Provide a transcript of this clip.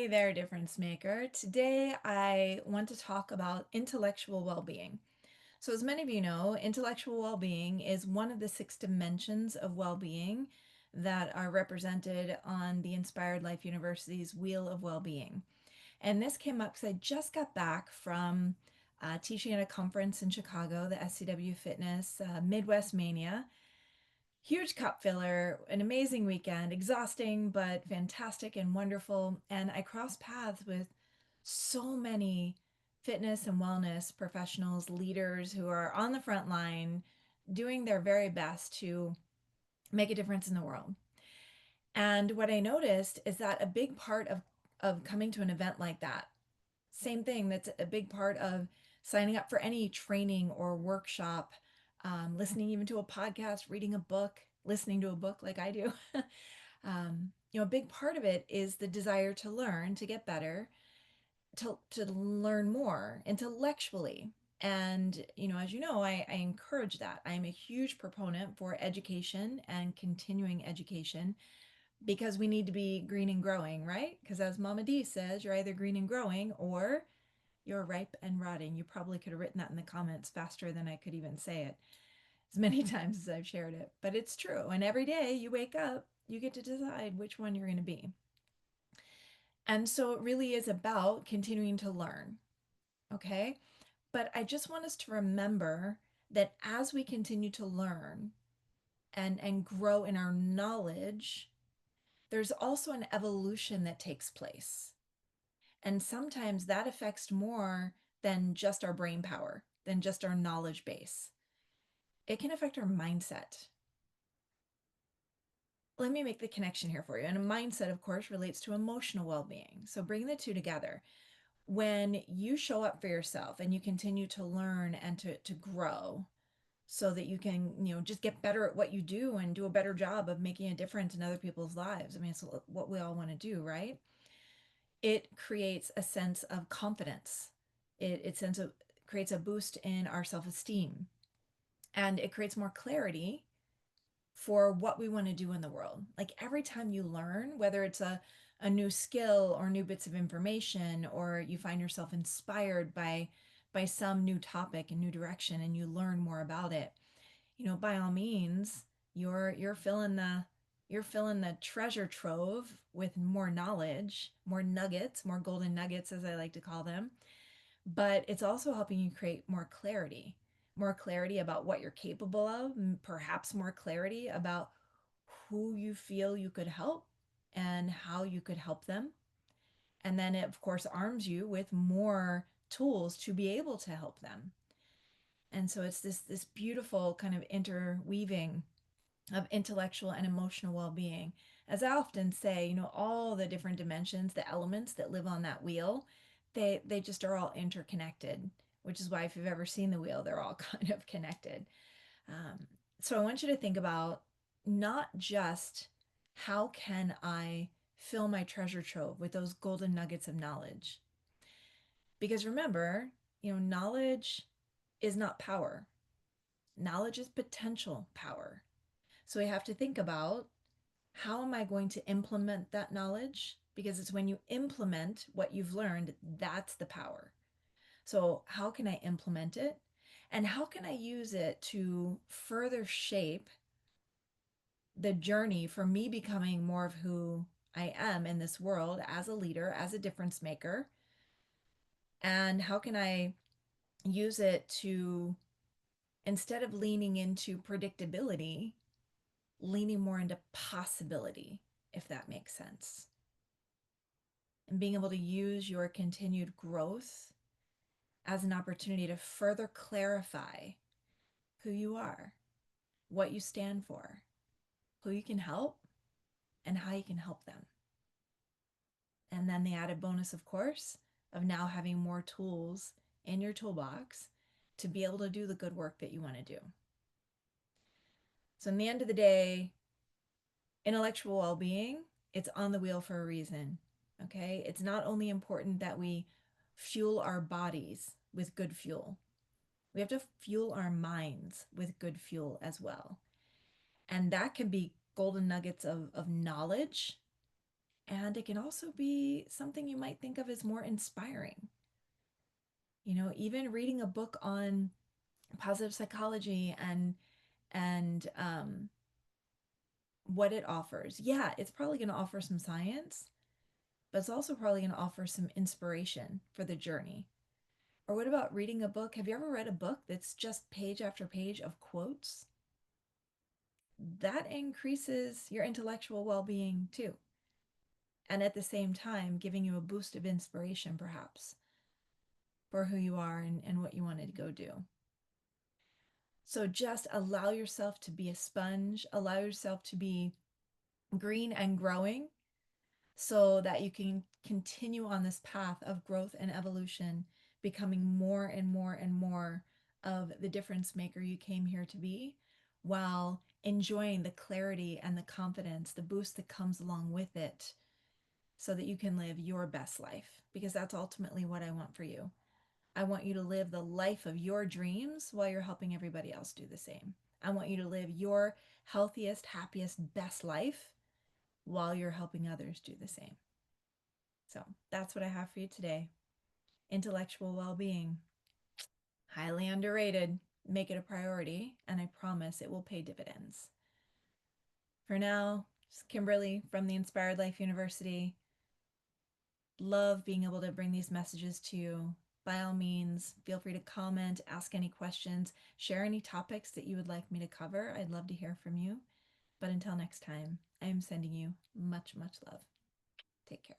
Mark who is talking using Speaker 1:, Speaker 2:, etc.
Speaker 1: Hey there, difference maker. Today I want to talk about intellectual well-being. So, as many of you know, intellectual well-being is one of the six dimensions of well-being that are represented on the Inspired Life University's Wheel of Well-being. And this came up because I just got back from teaching at a conference in Chicago, the SCW Fitness Midwest Mania. Huge cup filler, an amazing weekend, exhausting but fantastic and wonderful. And I crossed paths with so many fitness and wellness professionals, leaders who are on the front line doing their very best to make a difference in the world. And what I noticed is that a big part of coming to an event like that, same thing, that's a big part of signing up for any training or workshop, listening even to a podcast, reading a book, listening to a book like I do. A big part of it is the desire to learn, to get better, to learn more intellectually. And, as you know, I encourage that. I'm a huge proponent for education and continuing education because we need to be green and growing, right? Because as Mama D says, you're either green and growing or you're ripe and rotting. You probably could have written that in the comments faster than I could even say it, as many times as I've shared it. But it's true. And every day you wake up, you get to decide which one you're going to be. And so it really is about continuing to learn. Okay. But I just want us to remember that as we continue to learn and grow in our knowledge, there's also an evolution that takes place. And sometimes that affects more than just our brain power, than just our knowledge base. It can affect our mindset. Let me make the connection here for you. And a mindset, of course, relates to emotional well being. So bring the two together. When you show up for yourself and you continue to learn and to grow so that you can, just get better at what you do and do a better job of making a difference in other people's lives. I mean, it's what we all want to do, right? It creates a sense of confidence. It creates a boost in our self-esteem, and it creates more clarity for what we want to do in the world. Like every time you learn, whether it's a new skill or new bits of information, or you find yourself inspired by some new topic and new direction and you learn more about it, by all means, you're filling the treasure trove with more knowledge, more nuggets, more golden nuggets, as I like to call them. But it's also helping you create more clarity about what you're capable of, perhaps more clarity about who you feel you could help and how you could help them. And then it, of course, arms you with more tools to be able to help them. And so it's this beautiful kind of interweaving of intellectual and emotional well-being. As I often say, all the different dimensions, the elements that live on that wheel, they just are all interconnected, which is why if you've ever seen the wheel, they're all kind of connected. Um, so I want you to think about not just how can I fill my treasure trove with those golden nuggets of knowledge? Because remember, knowledge is not power. Knowledge is potential power. So we have to think about, how am I going to implement that knowledge? Because it's when you implement what you've learned, that's the power. So, how can I implement it? And how can I use it to further shape the journey for me becoming more of who I am in this world as a leader, as a difference maker? And how can I use it to, instead of leaning into predictability, leaning more into possibility, if that makes sense? And being able to use your continued growth as an opportunity to further clarify who you are, what you stand for, who you can help, and how you can help them. And then the added bonus, of course, of now having more tools in your toolbox to be able to do the good work that you want to do. So, in the end of the day, intellectual well being, it's on the wheel for a reason. Okay. It's not only important that we fuel our bodies with good fuel, we have to fuel our minds with good fuel as well. And that can be golden nuggets of knowledge And it can also be something you might think of as more inspiring. Even reading a book on positive psychology and what it offers. Yeah, it's probably going to offer some science, but it's also probably going to offer some inspiration for the journey. Or what about reading a book? Have you ever read a book that's just page after page of quotes? That increases your intellectual well being too. And at the same time, giving you a boost of inspiration, perhaps, for who you are and what you wanted to go do. So just allow yourself to be a sponge, allow yourself to be green and growing so that you can continue on this path of growth and evolution, becoming more and more and more of the difference maker you came here to be, while enjoying the clarity and the confidence, the boost that comes along with it, so that you can live your best life. Because that's ultimately what I want for you. I want you to live the life of your dreams while you're helping everybody else do the same. I want you to live your healthiest, happiest, best life while you're helping others do the same. So that's what I have for you today. Intellectual well being, highly underrated. Make it a priority, and I promise it will pay dividends. For now, it's Kimberly from the Inspired Life University. Love being able to bring these messages to you. By all means, feel free to comment, ask any questions, share any topics that you would like me to cover. I'd love to hear from you. But until next time, I am sending you much, much love. Take care.